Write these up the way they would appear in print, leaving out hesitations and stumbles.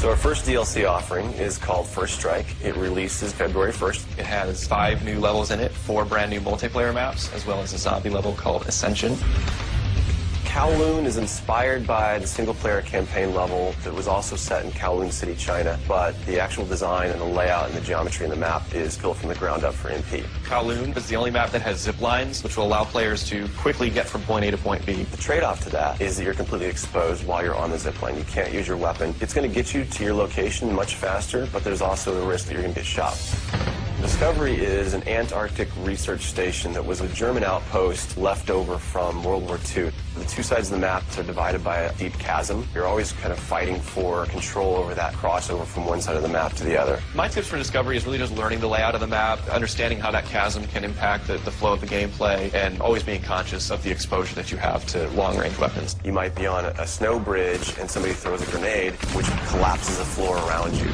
So our first DLC offering is called First Strike. It releases February 1st. It has 5 new levels in it, 4 brand new multiplayer maps, as well as a zombie level called Ascension. Kowloon is inspired by the single-player campaign level that was also set in Kowloon City, China, but the actual design and the layout and the geometry in the map is built from the ground up for MP. Kowloon is the only map that has zip lines, which will allow players to quickly get from point A to point B. The trade-off to that is that you're completely exposed while you're on the zip line. You can't use your weapon. It's going to get you to your location much faster, but there's also the risk that you're going to get shot. Discovery is an Antarctic research station that was a German outpost left over from World War II. The two sides of the map are divided by a deep chasm. You're always kind of fighting for control over that crossover from one side of the map to the other. My tips for Discovery is really just learning the layout of the map, understanding how that chasm can impact the flow of the gameplay, and always being conscious of the exposure that you have to long-range weapons. You might be on a snow bridge and somebody throws a grenade, which collapses the floor around you.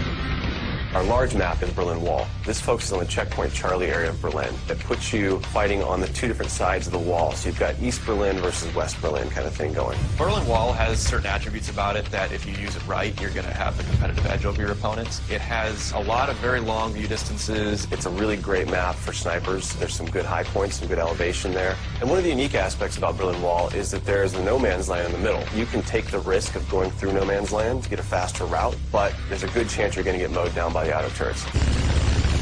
Our large map is Berlin Wall. This focuses on the checkpoint Charlie area of Berlin. It puts you fighting on the two different sides of the wall. So you've got East Berlin versus West Berlin kind of thing going. Berlin Wall has certain attributes about it that if you use it right, you're going to have the competitive edge over your opponents. It has a lot of very long view distances. It's a really great map for snipers. There's some good high points, some good elevation there. And one of the unique aspects about Berlin Wall is that there's a no man's land in the middle. You can take the risk of going through no man's land to get a faster route, but there's a good chance you're going to get mowed down by the auto turrets.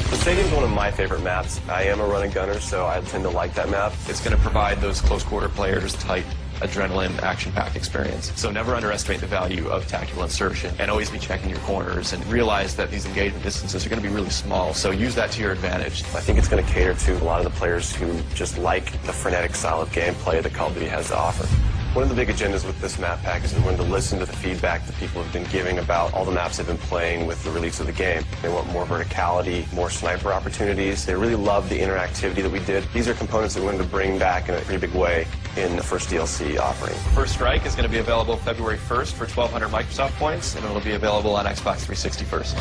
The stadium is one of my favorite maps. I am a running gunner, so I tend to like that map. It's going to provide those close quarter players tight adrenaline action-packed experience. So never underestimate the value of tactical insertion, and always be checking your corners and realize that these engagement distances are going to be really small, so use that to your advantage. I think it's going to cater to a lot of the players who just like the frenetic style of gameplay that Call of Duty has to offer. One of the big agendas with this map pack is we wanted to listen to the feedback that people have been giving about all the maps they've been playing with the release of the game. They want more verticality, more sniper opportunities. They really love the interactivity that we did. These are components that we wanted to bring back in a pretty big way in the first DLC offering. First Strike is going to be available February 1st for 1,200 Microsoft points, and it'll be available on Xbox 360 first.